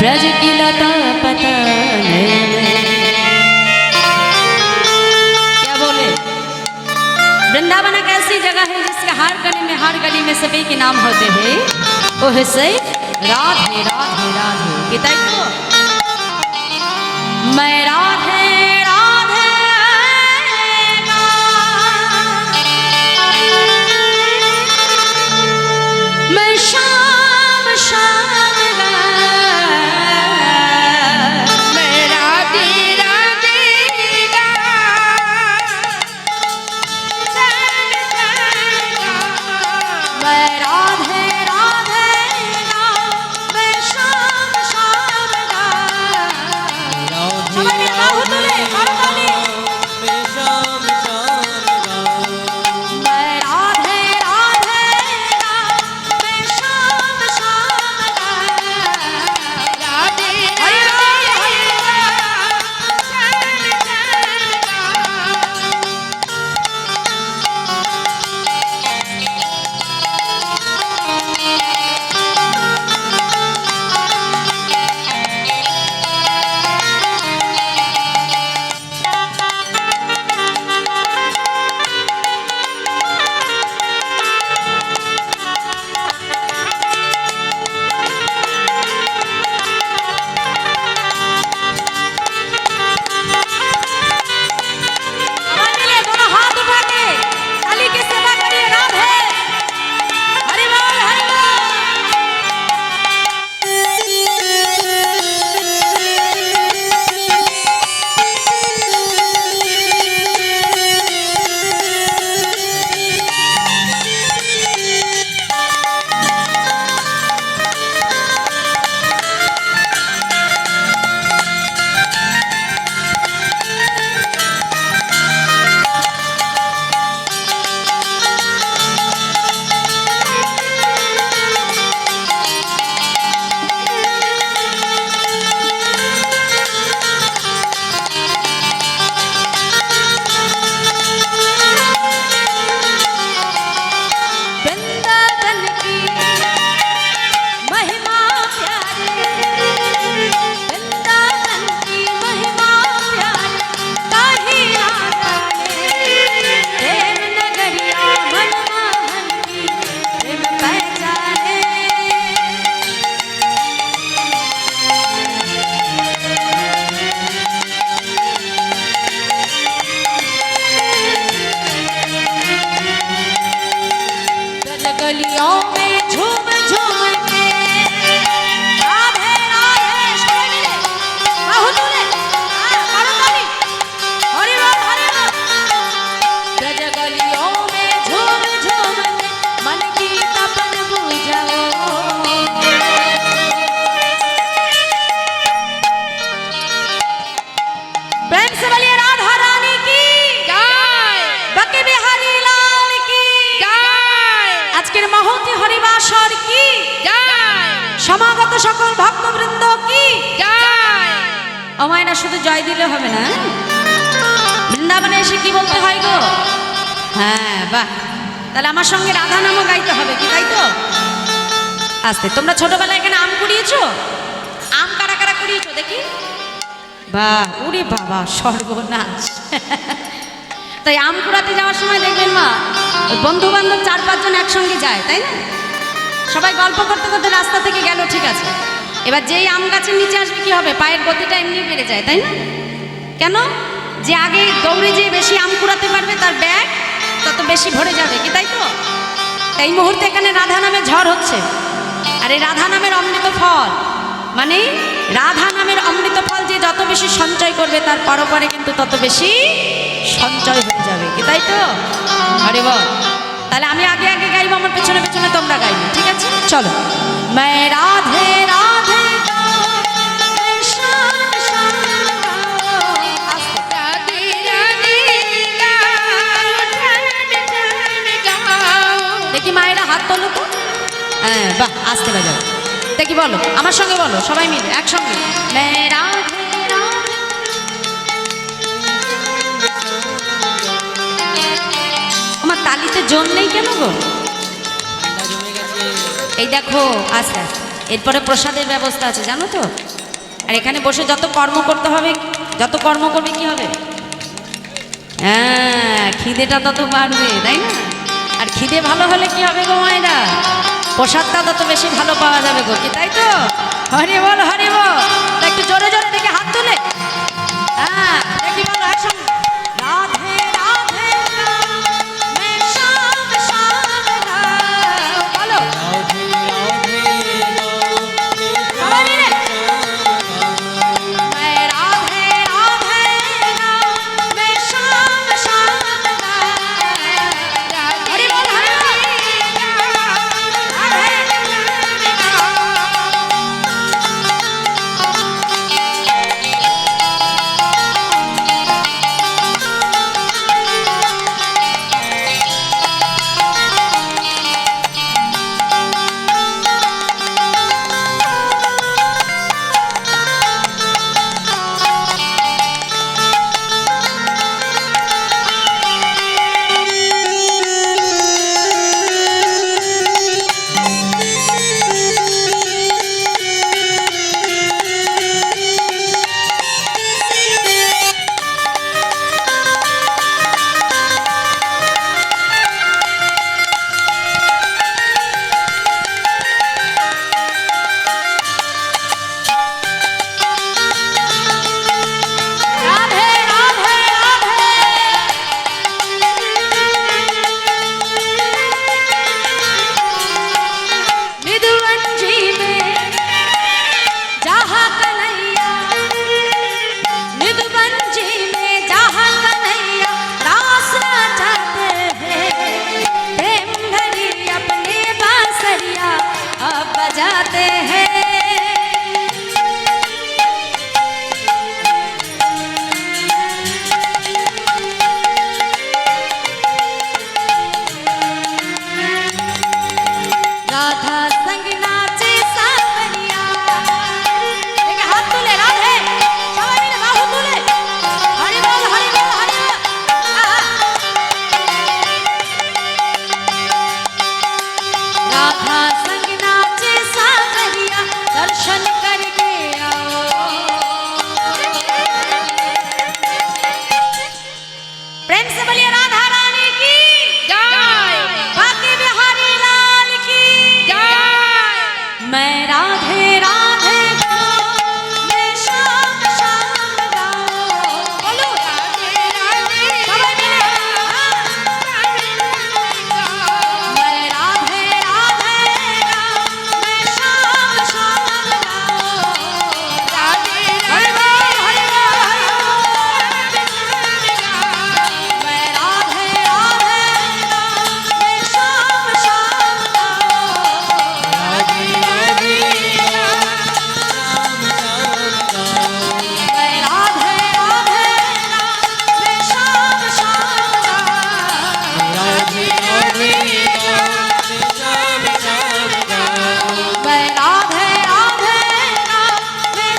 ब्रज की लता पता क्या बोले। वृंदावन एक ऐसी जगह है जिसके हर गली में सभी के नाम होते हैं। वो है सही राधे राधे राधे किताई को मैं राधे राधे मैं शाम शाम मैं राधे राधे मैं राधे राधे मैं शाम शाम सबाई बाहु तुले करताली गलियों में झूम झूम के राधे राधे सबाई मिले बाहु तुले करताली हरि बोल ब्रज गलियों में झूम झूम के मन की तपन बुझाओ। प्रेम से बोलिए राधा रानी की जय, बके बिहारी लाल की जय, আজকের মহতি হরিবাসর কি জয়, সমাগত সকল ভক্তবৃন্দ কি জয়। আমায় না শুধু জয় দিলে হবে না, বৃন্দাবনে এসে কি বলতে হয় গো। হ্যাঁ বাহ, তাহলে আমার সঙ্গে রাধা নামও গাইতে হবে কি, তাই তো? আস্তে তোমরা ছোটবেলায় এখানে আম কুড়িয়েছো? আম কারা কারা কুড়িয়েছো দেখি? বাহ, ওরে বাবা সর্বনাশ। তাই আম কুড়াতে যাওয়ার সময় দেখবেন মা বন্ধু বান্ধব 4-5 জন একসঙ্গে যায়, তাই না? সবাই গল্প করতে করতে রাস্তা থেকে গেল, ঠিক আছে। এবার যেই আম গাছের নিচে আসবে কি হবে, পায়ের গতিটা এমনি বেড়ে যায়, তাই না? কেন? যে আগে দৌড়ে যে বেশি আম কুড়াতে পারবে তার ব্যাগ তত বেশি ভরে যাবে কি, তাই তো? এই মুহূর্তে এখানে রাধা নামে ঝড় হচ্ছে, আর এই রাধা নামের অমৃত ফল মানে রাধা নামের অমৃত ফল যে যত বেশি সঞ্চয় করবে তার পরপরে কিন্তু তত বেশি সঞ্চয় হয়ে যাবে কি, তাই তো? আরে বল, তাহলে আমি আগে আগে গাইবো, আমার পেছনে পেছনে তোমরা গাইবে, ঠিক আছে? চলো। मैं राधे राधे দেখি মায়েরা হাত তোলো তো। হ্যাঁ বাহ, আসতে বাজাও দেখি, বলো আমার সঙ্গে, বলো সবাই মিলে একসঙ্গে। मैं राधे আমার তালিতে জোর নেই কেন গো? এই দেখো আস্তে আস্তে এরপরে প্রসাদের ব্যবস্থা আছে জানো তো। আর এখানে বসে যত কর্ম করতে হবে, যত কর্ম করবে কি হবে, হ্যাঁ খিদেটা তত বাড়বে, তাই না? আর খিদে ভালো হলে কি হবে গো মায়েরা, প্রসাদটা তত বেশি ভালো পাওয়া যাবে গো, কি তাই তো? হরি বল হরি বল। তা একটু জোরে জোরে দেখে হাত তুলে, হ্যাঁ দেখি বলো একসঙ্গে, রাধে রাধে রামে শ্যাম শ্যাম রাম। বলো সবাই মিলে, मैं राधे राधे रामे श्याम श्याम राम। हरि बोल हरि बोल। राधे राधे राधे निधुवंजी में जहाँ कन्हैया, निधुवंजी में जहाँ कन्हैया रास रचाते हैं, प्रेम भरी अपनी बांसुरिया अब बजाते हैं। राधा संग नाचे सावरिया, देखे हाथ तुले राधे, सबाई मिले बाहु तुले, हरि बोल हरि बोल हरि बोल। राधा संग नाचे सावरिया, दर्शन करके आओ। प्रेम से बोलिए राधा रानी की जय, बाके बिहारी लाल की जय। मैं राधे राधे मैं श्याम श्याम गाओ। बोलो राधे राधे सबाई मिले, मैं राधे राधे मैं श्याम श्याम गाओ। राधे हरि बोल हरि बोल हरि बोल। मैं राधे राधे मैं श्याम श्याम गाओ। मैं राधे राधे मैं श्याम श्याम गाओ। मैं राधे राधे मैं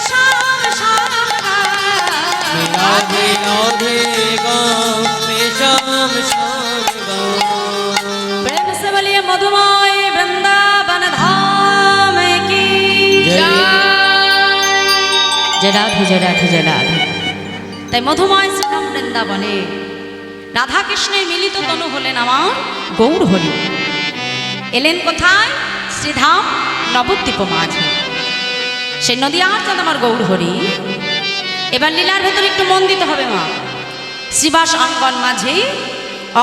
श्याम श्याम गाओ। प्रेम से बोलिए मधुमय वृंदावन धाम की जय। जय राधे जय राधे जय राधे। তাই মধুময় শ্রীধাম বৃন্দাবনে রাধা কৃষ্ণের মিলিত তনু হলেন আমার গৌর হরি। এলেন কোথায়? শ্রীধাম নবদ্বীপ মাঝে, সেই নদীয়ার চাঁদ আমার গৌর হরি। এবার লীলার ভেতর একটু মন দিতে হবে মা। শ্রীবাস অঙ্গন মাঝে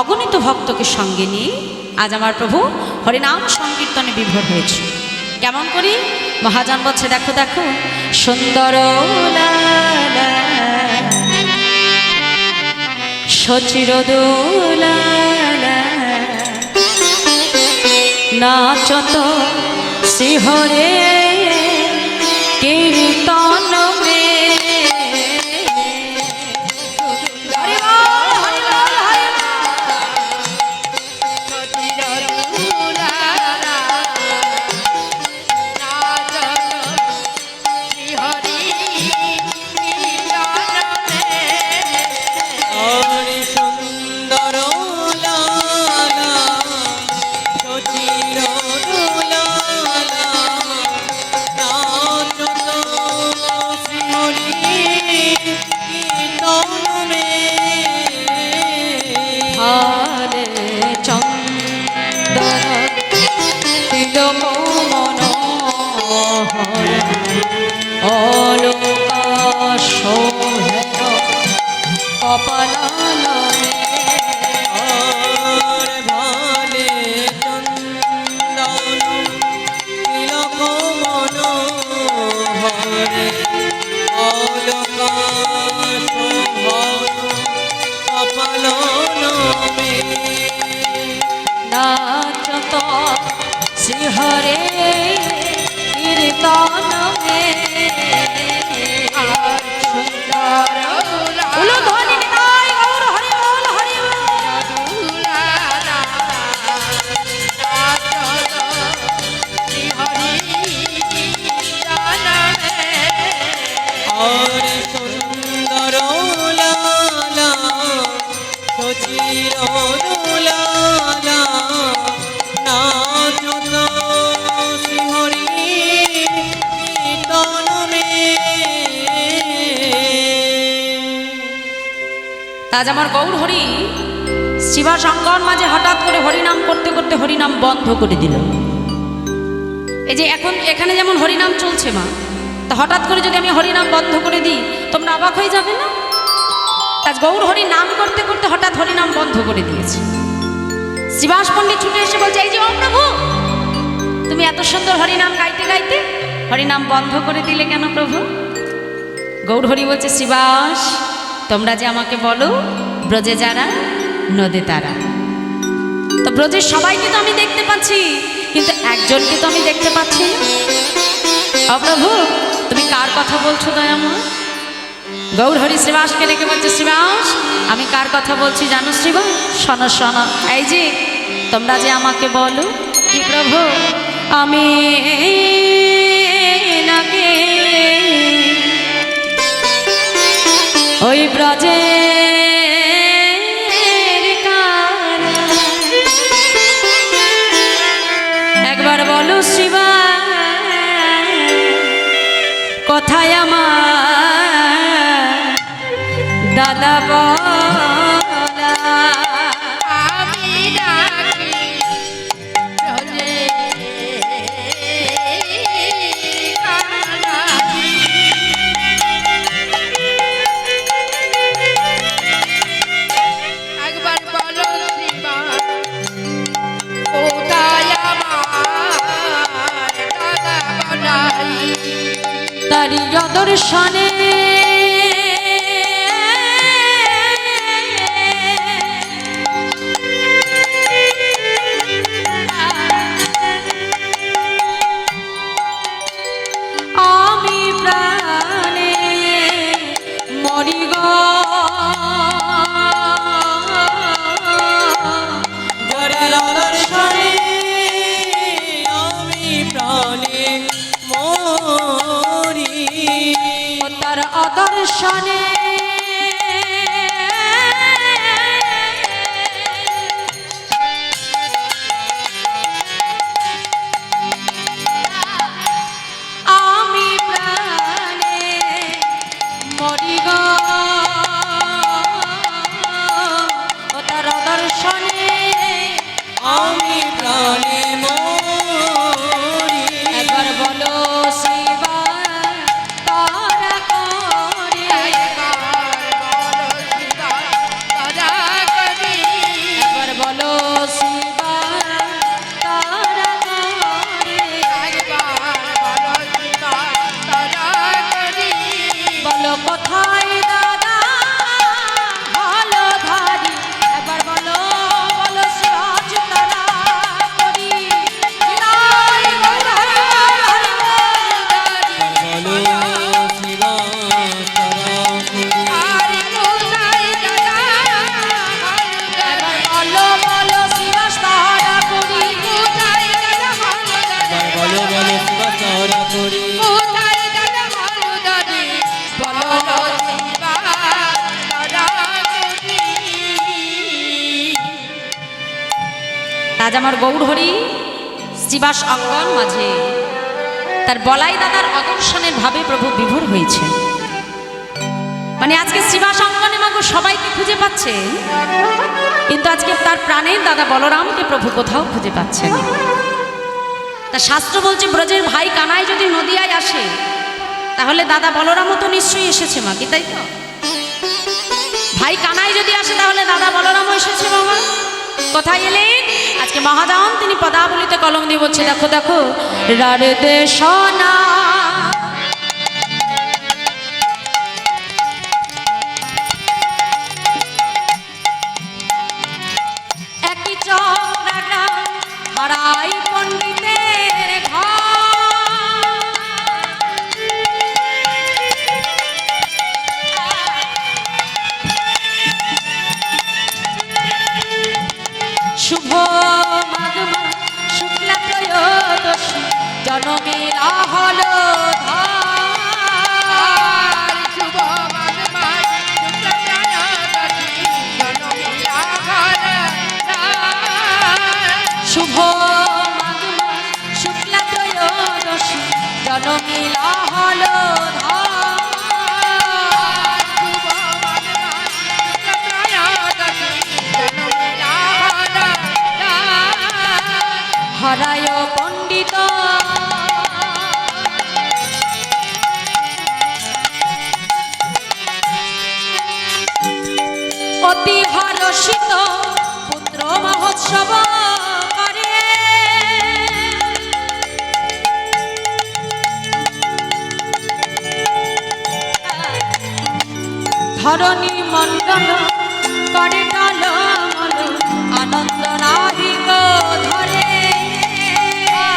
অগণিত ভক্তকে সঙ্গে নিয়ে আজ আমার প্রভু হরিনাম সংকীর্তনে বিভোর হয়েছে। কেমন করি? মহাজন বলছে দেখো দেখো, সুন্দর লালা সচির দোলালা নাচত শিহরে কীর্তন মে। হরি বল হরি বল হরি আজ আমার গৌর হরি শিবাস অঙ্গন মাঝে হঠাৎ করে হরিনাম করতে করতে হরিনাম বন্ধ করে দিল। এই যে এখন এখানে যেমন হরিনাম চলছে মা, তা হঠাৎ করে যদি আমি হরিনাম বন্ধ করে দিই তোমরা অবাক হয়ে যাবে না? আজ গৌর হরি নাম করতে করতে হঠাৎ হরিনাম বন্ধ করে দিয়েছে। শিবাস পণ্ডিত ছুটে এসে বলছে, এই যে ও প্রভু, তুমি এত সুন্দর হরিনাম গাইতে গাইতে হরিনাম বন্ধ করে দিলে কেন প্রভু? গৌর হরি বলছে, শিবাস তোমরা যে আমাকে বলো ব্রজে যারা নদে তারা, তো ব্রজের সবাইকে তো আমি দেখতে পাচ্ছি, কিন্তু একজনকে তো আমি দেখতে পাচ্ছি না। ও প্রভু তুমি কার কথা বলছো দয়াময়? গৌর হরি শ্রীবাসকে ডেকে বলছে, শ্রীবাস আমি কার কথা বলছি জানো শ্রীবাস? শোনো শোনো, এই যে তোমরা যে আমাকে বলো কি প্রভু, আমি নাকি ওই ব্রজে একবার বলো শিবাস কোথায় আমার দাদা বলা? আমি ডাকি চলে একবার বলো শিবা কোথায় আমার দাদা বলাই? তারি দর্শনে আমি প্রাণে মরি গো, দর্শনে আমি প্রাণে মরি, তার অদর্শনে আমি প্রাণে মরি গো, তার অদর্শনে আমি প্রাণে মরি। একবার বলো শিবা তারা করে, একবার বলো শিবা তারা করি, একবার বলো শিবা তারা করে, একবার বলো শিবা তারা করি। বলো কোথায় দাদা হলো ধারি, একবার বলো বলো সিরাজ তারা করি, বিদায় বলো হরি বলো শিবা তারা করি, আর কোথায় দাদা একবার বলো বলো সিরাজ তারা করি, কোথায় দাদা ভালো দাদা, বলো বলো শিবা তারা করি, কোথায় দাদা ভালো দাদা, বলো শিবা তারা করি। আজ আমার গৌর হরি শিবাস অঙ্গন মাঝে তার বলাই দাদার অদর্শনের ভাবে প্রভু বিভোর হয়েছে। মানে আজকে শিবাস অঙ্গনে মাগো সবাইকে খুঁজে পাচ্ছে, কিন্তু আজকে তার প্রাণের দাদা বলরামকে প্রভু কোথাও খুঁজে পাচ্ছে না। তা শাস্ত্র বলছে ব্রজের ভাই কানাই যদি নদিয়ায় আসে তাহলে দাদা বলরামও তো নিশ্চয়ই এসেছে মা, কি তাই তো? ভাই কানাই যদি আসে তাহলে দাদা বলরামও এসেছে বাবা। কোথায় এলেন? আজকে মহাদান তিনি পদাবলিতে কলম দিয়ে বলছে, দেখো দেখো রারে দেশনা একই চক্রাগ্রাম হরাই পণ্ডিতের শুভ মাঘ মাস শুক্লা ত্রয়োদশী জনমেলা হলো আর শুভ মাঘ মাস শুক্ল ত্রয়োদশী জনমিলা ঘরে শুভ মাঘ মাস শুক্লা ত্রয়োদশী জনমেলা হলো ধরায় পণ্ডিত অতি হরষিত পুত্র মহোৎসব করে ধরণী মণ্ডল করে টলমল আনন্দ নাহিক ধরে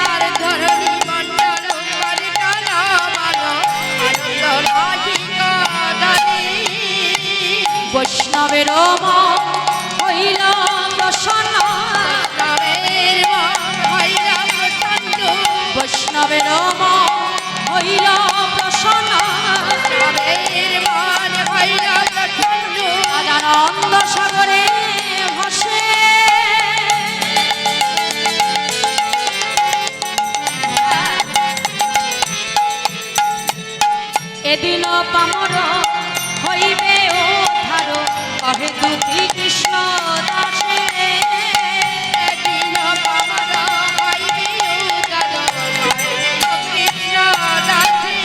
আর ধরণী মণ্ডল করে টলমল আনন্দ নাহিক ধরে। বৈষ্ণবের মন হইল প্রসন্ন বৈষ্ণবের মন হইল প্রসন্ন, বৈষ্ণবের মন হইল প্রসন্ন বৈষ্ণবের মন হইল প্রসন্ন। আনন্দ সাগরে ভাসে এদিন পামর হইবে উদ্ধার কহে দুঃখী কৃষ্ণ দাসে এদিন পামর হইবে উদ্ধার কহে কৃষ্ণ দাসে।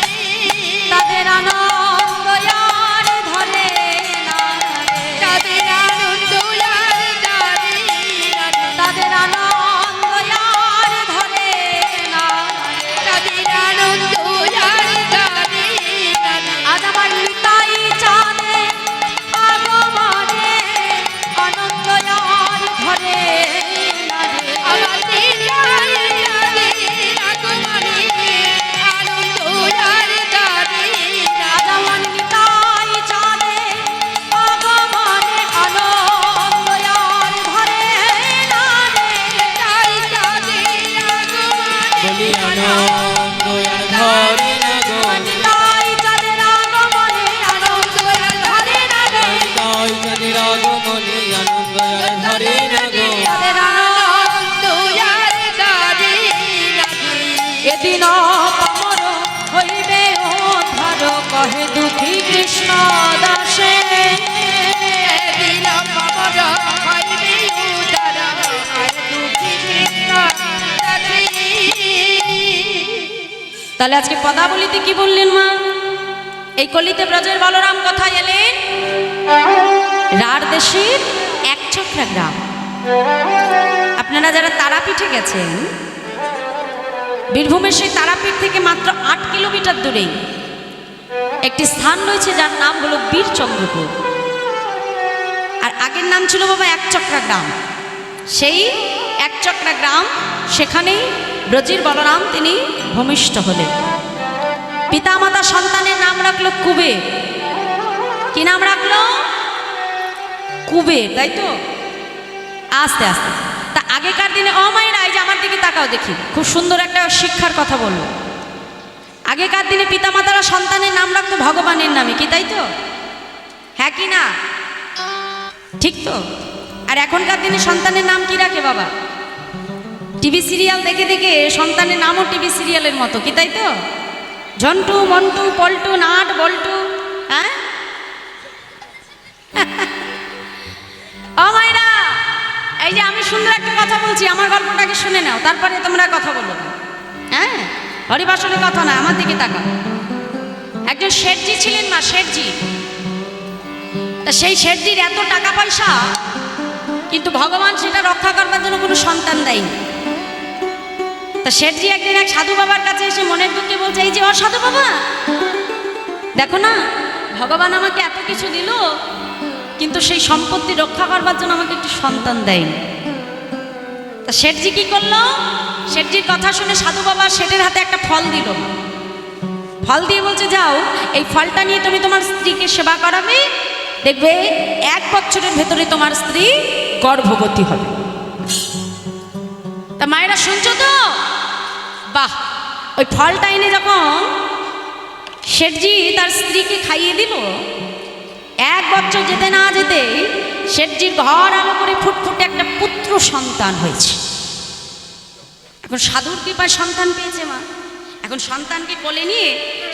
তাদের আনন্দ আর ধরে না রে। তাদের আনন্দ আর ধরে না রে। তাদের আনন্দ আর ধরে না রে। তাদের আনন্দ আর ধরে না রে। আজ আমার নিতাই চাঁদে আগমনে আনন্দ আর ধরে না রে। আমাদের তাদের আগমনে আনন্দ আর ধরে না আজ রে। আমার নিতাই চাঁদে আগমনে আনন্দ আর ধরে না রে। তাই তাদের আগমনে বলি আনন্দ আর ধরে না গো নিতাই চাঁদের আগমনে আনন্দ আর ধরে না রে। তাই তাদের আগমনে আনন্দ আর ধরে না গো তাদের আনন্দ আর ধরে না রে। এদিন পামর হইবে উদ্ধার কহে দুঃখী কৃষ্ণ দাসে এদিন পামর হইবে উদ্ধার কহে দুঃখী কৃষ্ণ দাসে। তাহলে আজকে পদাবলিতে কি বললেন মা? এই কলিতে ব্রজের বলরাম কোথায় এলেন? রাঢ় দেশের একচক্রা গ্রাম। আপনারা যারা তারাপীঠে গেছেন, বীরভূমের সেই তারাপীঠ থেকে মাত্র 8 কিলোমিটার দূরেই একটি স্থান রয়েছে যার নাম হলো বীরচন্দ্রপুর। আর আগের নাম ছিল বাবা একচক্রা গ্রাম। সেই একচক্রা গ্রাম, সেখানেই ব্রজের বলরাম তিনি ভূমিষ্ঠ হলেন। পিতামাতা সন্তানের নাম রাখলো কুবের। কি নাম রাখলো? কুবের, তাই তো? আস্তে আস্তে। তা আগেকার দিনে মায়েরা, এই যে আমার দিকে তাকাও দেখি, খুব সুন্দর একটা শিক্ষার কথা বললো। আগেকার দিনে পিতামাতারা সন্তানের নাম রাখতো ভগবানের নামে, কি তাই তো? হ্যাঁ কি না? ঠিক তো? আর এখনকার দিনে সন্তানের নাম কি রাখে বাবা? টিভি সিরিয়াল দেখে দেখে সন্তানের নামও টিভি সিরিয়ালের মতো, কি তাই তো? ঝন্টু, মন্টু, পল্টু, নাট, বল্টু। হ্যাঁ ও মাইরা, এই যে আমি সুন্দর একটা কথা বলছি, আমার গল্পটাকে শুনে নাও, তারপরে তোমরা কথা বলো। হ্যাঁ, হরিবাসনের কথা না, আমার দিকে তাকাও। একজন শেঠজি ছিলেন মা, শেঠজি। তা সেই শেঠজির এত টাকা পয়সা, কিন্তু ভগবান সেটা রক্ষা করবার জন্য কোনো সন্তান দেয়নি। তা শেঠজি একদিন এক সাধু বাবার কাছে এসে মনের দুঃখে বলছে, এই যে অসাধু বাবা, দেখো না, ভগবান আমাকে এত কিছু দিল, কিন্তু সেই সম্পত্তি রক্ষা করবার জন্য আমাকে একটু সন্তান দেয়নি। তা শেঠজি কি করলো? শেঠজির কথা শুনে সাধু বাবা শেঠের হাতে একটা ফল দিল। ফল দিয়ে বলছে, যাও, এই ফলটা নিয়ে তুমি তোমার স্ত্রীকে সেবা করাবে, দেখবে 1 বছরের ভেতরে তোমার স্ত্রী গর্ভবতী হবে। তা মায়েরা শুনছো তো? বাহ! ওই ফলটা এনে যখন শেঠজি তার স্ত্রীকে খাইয়ে দিল, 1 বছর যেতে না যেতে শেঠজির ঘর আলো করে ফুটফুটে একটা পুত্র সন্তান হয়েছে। এখন সাধুর কৃপায় সন্তান পেয়েছে মা। এখন সন্তানকে কোলে নিয়ে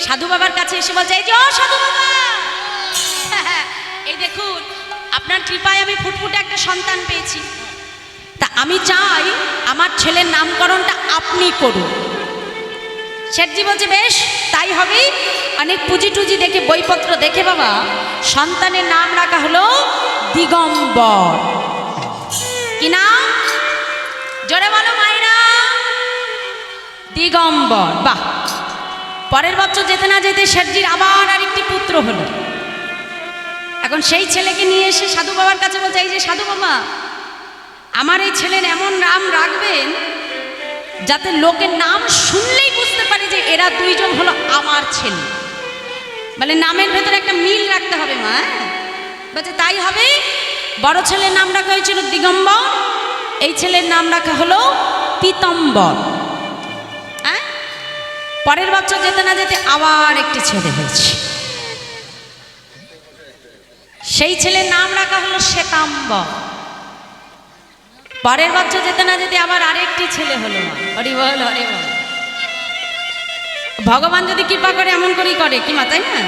সাধু বাবার কাছে এসে বলছে, এই যে ও সাধু বাবা, এই দেখুন, আপনার কৃপায় আমি ফুটফুটে একটা সন্তান পেয়েছি। তা আমি চাই আমার ছেলের নামকরণটা আপনি করুন। শেঠজি বলছে বেশ তাই হবে। অনেক পুঁজি টুজি দেখে বইপত্র দেখে বাবা সন্তানের নাম রাখা হলো দিগম্বর। কি নাম? জোরে বলো মায়েরা। দিগম্বর। বাহ। পরের বছর যেতে না যেতে শেঠজির আবার আরেকটি পুত্র হলো। এখন সেই ছেলেকে নিয়ে এসে সাধু বাবার কাছে বলছে এই যে সাধু বাবা আমার এই ছেলের এমন নাম রাখবেন যাতে লোকের নাম শুনলেই বুঝতে পারে যে এরা দুইজন হলো আমার ছেলে। বলে নামের ভেতরে একটা মিল রাখতে হবে মা। বলছে তাই হবে। বড় ছেলের নাম রাখা হয়েছিল দিগম্বর, এই ছেলের নাম রাখা হলো পীতম্বর। হ্যাঁ, পরের বছর যেতে না যেতে আবার একটি ছেলে হয়েছে, সেই ছেলের নাম রাখা হলো শ্বেতাম্বর। পরের বছর যেতে না যেতে আবার আরেকটি ছেলে হলো। হরি বল হরি বল। ভগবান যদি কৃপা করে এমন করেই করে কি মা, তাই না?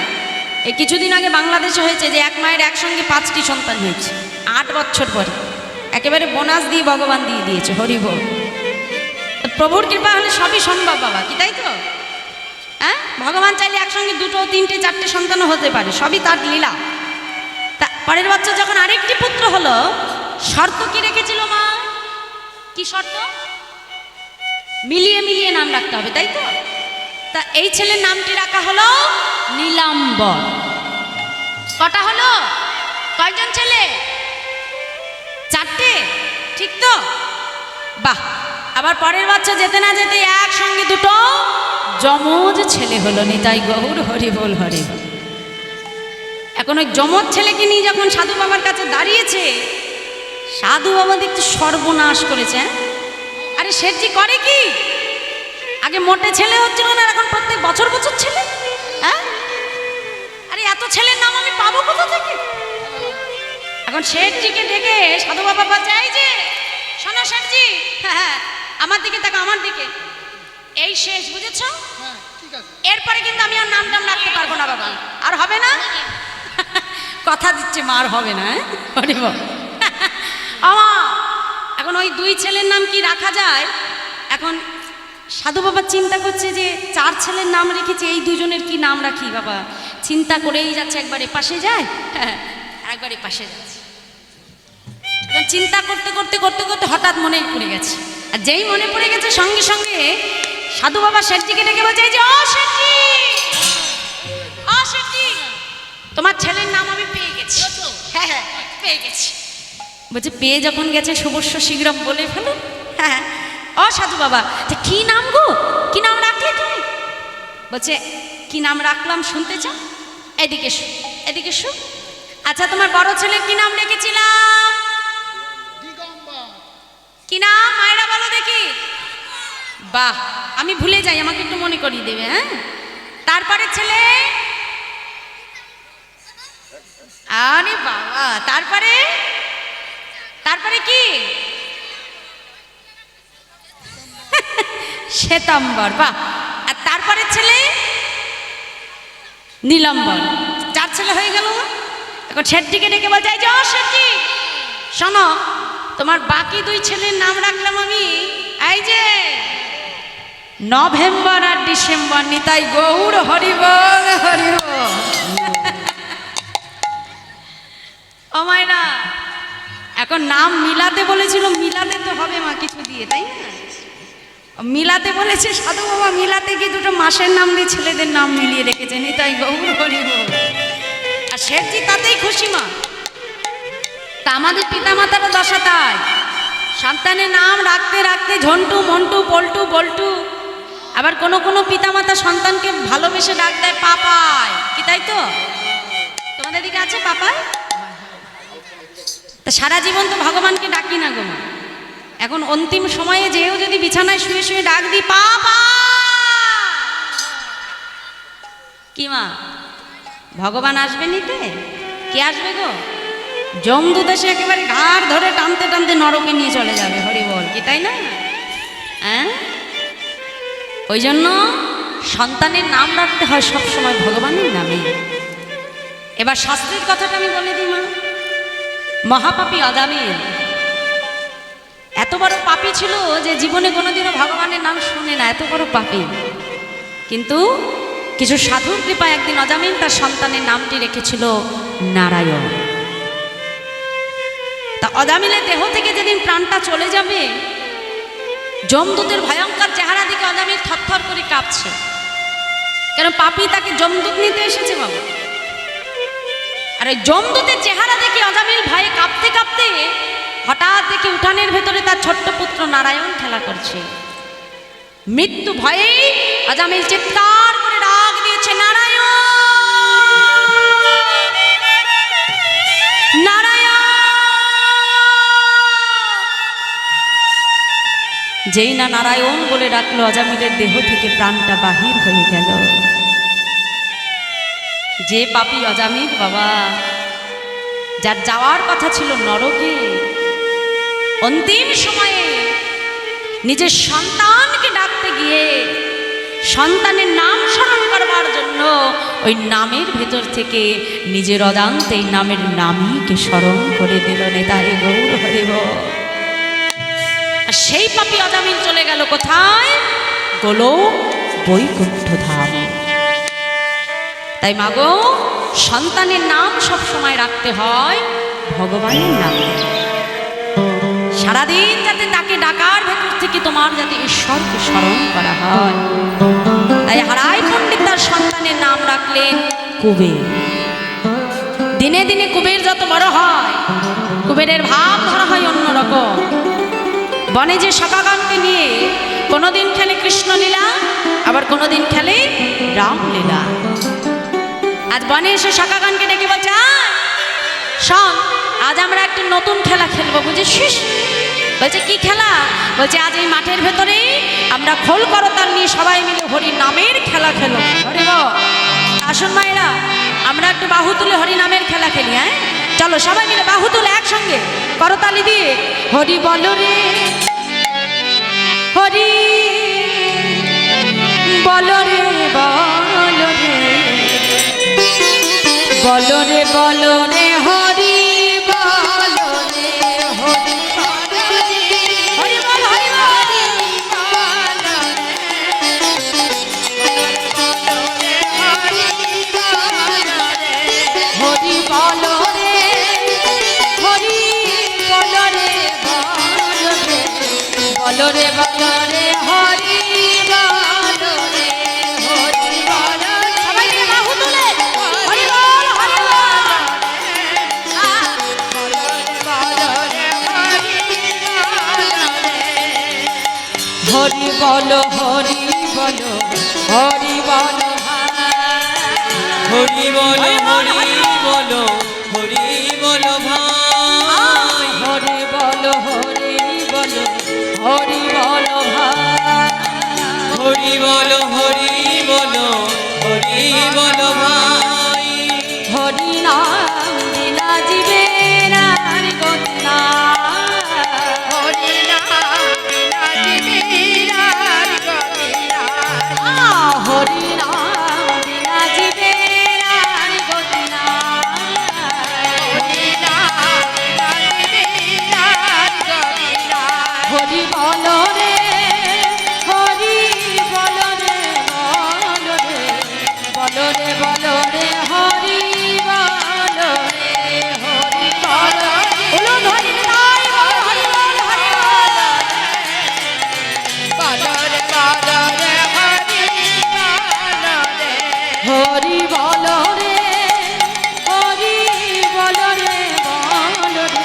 এই কিছুদিন আগে বাংলাদেশে হয়েছে যে এক মায়ের একসঙ্গে 5টি সন্তান হয়েছে 8 বছর পরে। একেবারে বোনাস দিয়ে ভগবান দিয়ে দিয়েছে। হরি বল। প্রভুর কৃপা হলে সবই সম্ভব বাবা, কি তাই তো? হ্যাঁ, ভগবান চাইলে একসঙ্গে 2, 3, 4 সন্তানও হতে পারে, সবই তার লীলা। তা পরের বছর যখন আরেকটি পুত্র হলো, শর্ত কি রেখেছিল মা? কি শর্ত? মিলিয়ে মিলিয়ে নাম রাখতে হবে, তাই তো? তা এই ছেলের নামটি রাখা হলো নীলাম্বর। কটা হলো? কয়জন ছেলে? 4টে, ঠিক তো? বাহ। আবার পরের বছর যেতে না যেতে একসঙ্গে 2 যমজ ছেলে হলো। নিতাই গৌর হরি বল হরি বল। এখন ওই যমজ ছেলেকে নিয়ে যখন সাধু বাবার কাছে দাঁড়িয়েছে, সাধু বাবা দেখতে সর্বনাশ করেছে। আরে শেঠজি করে কি? আগে মোটে ছেলে হচ্ছিল না, এখন প্রত্যেক বছর বছর ছেলে। হ্যাঁ, আরে এত ছেলের নাম আমি পাবো কোথা থেকে? এখন শেঠজিকে ডেকে সাধু বাবা বলছে এই যে শোনো শেঠজি, হ্যাঁ আমার দিকে তাকা, আমার দিকে। এই শেষ, বুঝেছ? এরপরে কিন্তু আমি আর নাম টাম রাখতে পারবো না বাবা, আর হবে না। কথা দিচ্ছে মা, আর হবে না। হরি বল। এখন ওই 2 ছেলের নাম কি রাখা যায়? এখন সাধু বাবা চিন্তা করছে যে 4 ছেলের নাম রেখেছে, এই 2 জনের কি নাম রাখি বাবা। চিন্তা করেই যাচ্ছে, একবার এপাশে যায়, হ্যাঁ একবার এপাশে যাচ্ছে। এখন চিন্তা করতে করতে করতে করতে হঠাৎ মনেই পড়ে গেছে। আর যেই মনে পড়ে গেছে সঙ্গে সঙ্গে সাধু বাবা শেঠজিকে ডেকে বলছে এই যে ও শেঠজি, ও শেঠজি, তোমার ছেলের নাম আমি পেয়ে গেছি। হ্যাঁ হ্যাঁ পেয়ে গেছি। বলছে পেয়ে যখন গেছে শুভস্য শীঘ্রম বলে ফেলো। হ্যাঁ, ও সাধু বাবা কি নাম গো, কি নাম রাখলে তুমি? বলছে কি নাম রাখলাম শুনতে চাও? এদিকে শু, এদিকে শু। আচ্ছা তোমার বড় ছেলের কি নাম রেখেছিলাম? কি নাম মায়েরা বলো দেখি। বাহ, আমি ভুলে যাই, আমাকে একটু মনে করিয়ে দেবে। হ্যাঁ, তারপরে ছেলে, আরে বাবা, তারপরে তারপরে কি? শ্বেতাম্বর। বাহ। আর তারপরে ছেলে নীলাম্বর। 4 ছেলে হয়ে গেল। এখন শেঠজিকে ডেকে বলছে এই যে ও শেঠজি শোনো, তোমার বাকি 2 ছেলের নাম রাখলাম আমি এই যে নভেম্বর আর ডিসেম্বর। নিতাই গৌর হরি বল হরি বল। ও মায়েরা, এখন নাম মিলাতে বলেছিল, মিলাতে তো হবে মা কিছু দিয়ে, তাই না? মিলাতে বলেছে সাধু বাবা, মিলাতে গিয়ে 2 মাসের নাম দিয়ে ছেলেদের নাম মিলিয়ে রেখেছে। নিতাই গৌর হরি বল। আর শেঠজি তাতেই খুশি মা। তা আমাদের পিতামাতারও দশা তাই, সন্তানের নাম রাখতে রাখতে ঝন্টু মন্টু পল্টু বল্টু। আবার কোনো কোনো পিতামাতা সন্তানকে ভালোবেসে ডাক দেয় পাপাই, কি তাই তো? তোমাদের দিকে আছে পাপাই? তা সারা জীবন তো ভগবানকে ডাকি না গো মা। এখন অন্তিম সময়ে যেও যদি বিছানায় শুয়ে শুয়ে ডাক দিই পাপা, কি মা ভগবান আসবে নিতে? কে আসবে গো? যমদূত এসে একেবারে ঘাড় ধরে টানতে টানতে নরকে নিয়ে চলে যাবে। হরি বল, কি তাই না? হ্যাঁ, ওই জন্য সন্তানের নাম রাখতে হয় সবসময় ভগবানের নামে। এবার শাস্ত্রের কথাটা আমি বলে দিই মা। মহাপাপী আদামের এত বড় পাপী ছিল যে জীবনে কোনোদিনও ভগবানের নাম শুনে না, এত বড় পাপী। কিন্তু কিছু সাধুর কৃপায় একদিন অজামিল তার সন্তানের নামটি রেখেছিল নারায়ণ। তা অজামিলের দেহ থেকে যেদিন প্রাণটা চলে যাবে, যমদূতের ভয়ঙ্কর চেহারা দিকে অজামিল থরথর করে কাঁপছে। কেন পাপী তাকে যমদূত নিতে এসেছে বাবা। আর ওই যমদূতের চেহারা দেখে অজামিল ভয়ে কাঁপতে কাঁপতে হঠাৎ দেখে উঠানের ভেতরে তার ছোট্ট পুত্র নারায়ণ খেলা করছে। মৃত্যু ভয়ে অজামিল চিৎকার করে ডাক দিয়েছে, নারায়ণ নারায়ণ। যেই না নারায়ণ বলে ডাকলো, অজামিলের দেহ থেকে প্রাণটা বাহির হয়ে গেল। যে পাপী অজামিল বাবা, যার যাওয়ার কথা ছিল নরকে, অন্তিম সময়ে নিজের সন্তানকে ডাকতে গিয়ে সন্তানের নাম স্মরণ করবার জন্য ওই নামের ভেতর থেকে নিজের অজান্তে এই নামের নামীকে স্মরণ করে দিল। নেতাই গৌর হরিব। আর সেই পাপী অজামিল চলে গেল কোথায়? গোলোক বৈকুণ্ঠ ধাম। তাই মাগো, সন্তানের নাম সব সময় রাখতে হয় ভগবানের নাম। সারাদিন যাতে তাকে ডাকার ভেতর থেকে তোমার যাতে ঈশ্বরকে স্মরণ করা হয়। তাই হারাই পণ্ডিত তার সন্তানের নাম রাখলেন কুবের। দিনে দিনে কুবের যত বড় হয়, কুবেরের ভাব ধরা হয় অন্যরকম। বনে যে শাকাগানকে নিয়ে কোনোদিন খেলে কৃষ্ণলীলা, আবার কোনোদিন খেলে রামলীলা। আজ বনে এসে শাকাগানকে ডেকে বলছে, শোন, আজ আমরা একটু নতুন খেলা খেলবো, বুঝেছিস? বলছে কি খেলা? বলছে আজ এই মাঠের ভেতরে আমরা খোল করতাল নিয়ে সবাই মিলে হরি নামের খেলা খেলো। হরি বল। আসুন মায়েরা, আমরা একটু বাহু তুলে হরি নামের খেলা খেলি। হ্যাঁ, চলো সবাই মিলে বাহু তুলে একসঙ্গে করতালি দিয়ে হরি বল রে, হরি বল রে, বল রে, বল রে, বল রে, হরি বল রে, হরি বল রে, হরি বল, হরি বল, হরি বল রে, হরি বল রে, বল রে, বল রে, হরি বল রে, হরি বল। সবাই মিলে বাহু তুলে হরি বল, হরি বল, হরি বল, হরি বল, হরি বল, হরি বল, হরি বল, হরি বল ভাই। হরি বল, হরি বল, হরি বল ভাই। হরি বল, হরি বল, হরি বল ভাই। হরি নাম বিনা জীবের আর গতি নাই। হরি নাম বিনা জীবের আর গতি নাই। হরি নাম বিনা জীবের আর গতি নাই। হরি নাম বিনা জীবের আর গতি নাই। হরি বল রে, হরি বল রে, বল রে, বল রে, বল রে, হরি বল রে, হরি বল। বলুন হরি নাই বল, হরি বল, হরি বল, বল রে, বল রে, হরি বল রে, হরি বল রে, হরি বল রে, বল রে,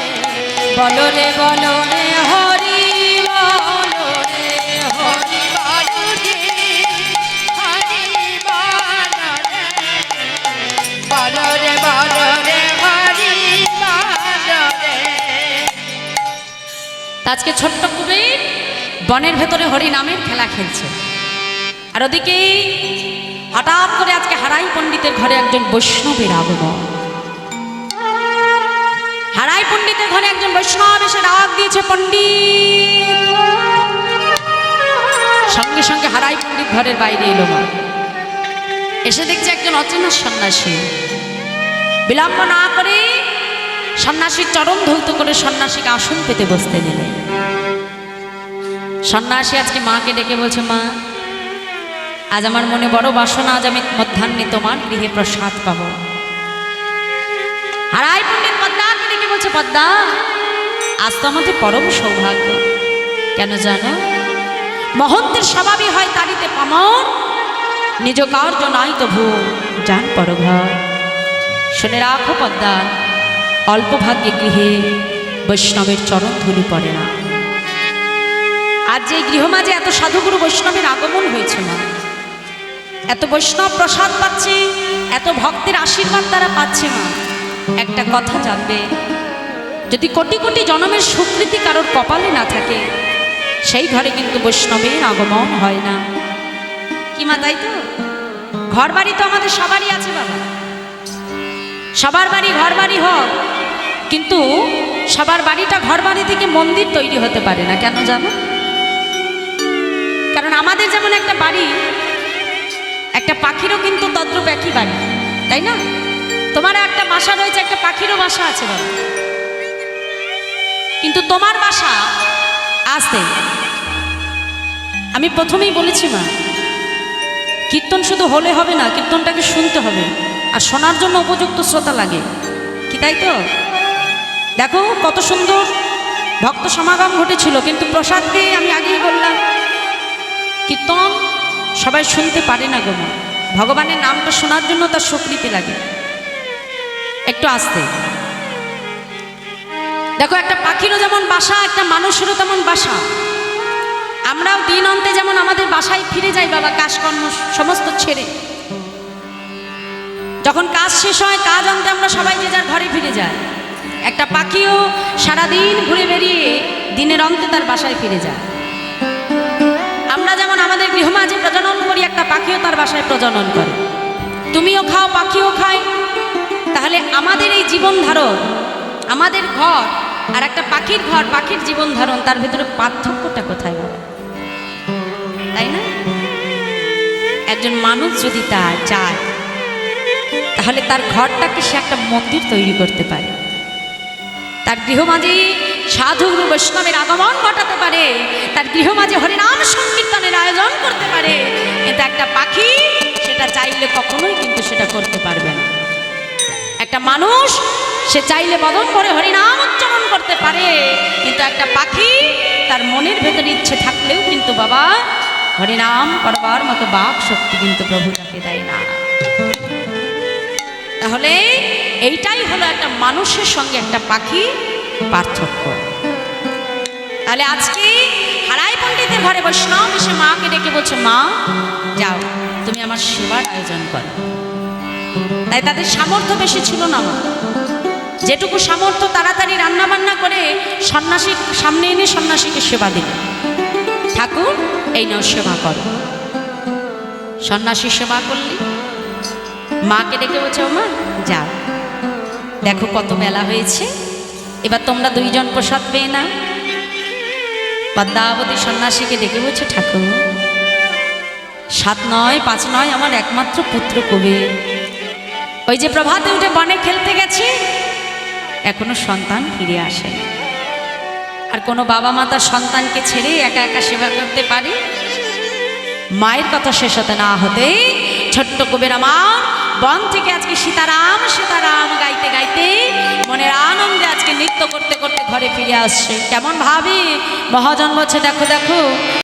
বল রে, বল রে, হরি বল রে, হরি বল রে, হরি বল রে, বল রে, বল রে, হরি বল রে। আজকে ছোট্ট কুবের বনের ভেতরে হরি নামের খেলা খেলছে। আর ওদিকে হঠাৎ করে আজকে হারাই পণ্ডিতের ঘরে একজন বৈষ্ণবের আগমন। হারাই পণ্ডিতের ঘরে একজন বৈষ্ণব এসে ডাক দিয়েছে, পণ্ডিত। সঙ্গে সঙ্গে হারাই পণ্ডিত ঘরের বাইরে এলো। মা এসে দেখছে একজন অচেনা সন্ন্যাসী। বিলম্ব না করে সন্ন্যাসীর চরণ ধৌত করে সন্ন্যাসীকে আসন পেতে বসতে দিলেন। সন্ন্যাসী আজকে মাকে ডেকে বলছে, মা আজ আমার মনে বড় বাসনা, আজ আমি মধ্যাহ্নে তোমার গৃহে প্রসাদ পাবো। হারাই পণ্ডিত পদ্মাকে ডেকে বলছে, পদ্মা আজ তো আমাদের পরম সৌভাগ্য। কেন জানো? মহন্তের স্বভাবই হয় তারিতে পামন, নিজ কার্য নাই তো ভুল যান পরঘর। শুনে রাখো পদ্মা, অল্প ভাগ্যে গৃহে বৈষ্ণবের চরণ ধুলি পড়ে না। আজ যে গৃহমাঝে এত সাধুগুরু বৈষ্ণবের আগমন হয়েছে না, এত বৈষ্ণব প্রসাদ পাচ্ছে, এত ভক্তের আশীর্বাদ তারা পাচ্ছে না, একটা কথা জানবে, যদি কোটি কোটি জনমের সুকৃতি কারোর কপালে না থাকে, সেই ঘরে কিন্তু বৈষ্ণবের আগমন হয় না। কি মা, তাই তো? ঘর বাড়ি তো আমাদের সবারই আছে বাবা, সবার বাড়ি ঘর বাড়ি হোক, কিন্তু সবার বাড়িটা ঘর বাড়ি থেকে মন্দির তৈরি হতে পারে না। কেন জানো? কারণ আমাদের যেমন একটা বাড়ি, একটা পাখিরও কিন্তু তদ্রূপ একই বাড়ি, তাই না? তোমার একটা বাসা রয়েছে, একটা পাখিরও বাসা আছে বাবা, কিন্তু তোমার বাসা আছে। আমি প্রথমেই বলেছি মা, কীর্তন শুধু হলে হবে না, কীর্তনটাকে শুনতে হবে, আর শোনার জন্য উপযুক্ত শ্রোতা লাগে, কি তাই তো? দেখো কত সুন্দর ভক্ত সমাগম ঘটেছিল, কিন্তু প্রসাদ পেয়ে আমি আগেই বললাম, কীর্তন সবাই শুনতে পারে না গো মা, ভগবানের নামটা শোনার জন্য তার স্বীকৃতি লাগে। একটু আসতে দেখো, একটা পাখিরও যেমন বাসা, একটা মানুষেরও তেমন বাসা। আমরাও দিন অন্তে যেমন আমাদের বাসায় ফিরে যাই বাবা, কাজকর্ম সমস্ত ছেড়ে, যখন কাজ শেষ হয়, কাজ অন্তে আমরা সবাই যে যার ঘরে ফিরে যাই। একটা পাখিও সারাদিন ঘুরে বেরিয়ে দিনের অন্তে তার বাসায় ফিরে যায়। আমরা যেমন আমাদের গৃহমাঝে প্রজনন করি, একটা পাখিও তার বাসায় প্রজনন করে। তুমিও খাও, পাখিও খায়। তাহলে আমাদের এই জীবন ধারণ, আমাদের ঘর আর একটা পাখির ঘর, পাখির জীবন ধারণ, তার ভিতরে পার্থক্যটা কোথায় বাবা? তাই না? একজন মানুষ যদি তা চায়, তাহলে তার ঘরটাকে সে একটা মন্দির তৈরি করতে পারে, তার গৃহমাঝে সাধুগুরু বৈষ্ণবের আগমন ঘটাতে পারে, তার গৃহমাঝে হরিনাম সংকীর্তনের আয়োজন করতে পারে। কিন্তু একটা পাখি সেটা চাইলে কখনোই কিন্তু সেটা করতে পারবে না। একটা মানুষ সে চাইলে বদন করে হরিনাম উচ্চারণ করতে পারে, কিন্তু একটা পাখি তার মনের ভেতরে ইচ্ছে থাকলেও কিন্তু বাবা হরিনাম করবার মতো বাক শক্তি কিন্তু প্রভু তাকে দেয় না। তাহলে এইটাই হলো একটা মানুষের সঙ্গে একটা পাখি পার্থক্য। তাহলে আজকে হারাই পণ্ডিতের ঘরে বৈষ্ণব এসে মাকে ডেকে বলছে, মা যাও তুমি আমার সেবার আয়োজন করো। তাই তাদের সামর্থ্য বেশি ছিল না মা, যেটুকু সামর্থ্য তাড়াতাড়ি রান্না বান্না করে সন্ন্যাসীর সামনে এনে সন্ন্যাসীকে সেবা দিল, ঠাকুর এই নাও সেবা করো। সন্ন্যাসী সেবা করলি, মাকে ডেকে বলছে, ও মা যাও, দেখো কত বেলা হয়েছে, এবার তোমরা দুইজন প্রসাদ পেয়ে না। পদ্মাবতী সন্ন্যাসীকে ডেকে বলছে, ঠাকুর 7 নয় 5 নয়, আমার একমাত্র পুত্র কবে, ওই যে প্রভাতে উঠে বনে খেলতে গেছে, এখনো সন্তান ফিরে আসে। আর কোনো বাবা মা তার সন্তানকে ছেড়ে একা একা সেবা করতে পারে? মায়ের কথা শেষ হতে না হতে ছোট্ট কবির আমার বন থেকে আজকে সীতারাম সীতারাম গাইতে গাইতে মনের আনন্দে আজকে নৃত্য করতে করতে ঘরে ফিরে আসছে। কেমন ভাবে মহাজন বলছে, দেখো দেখো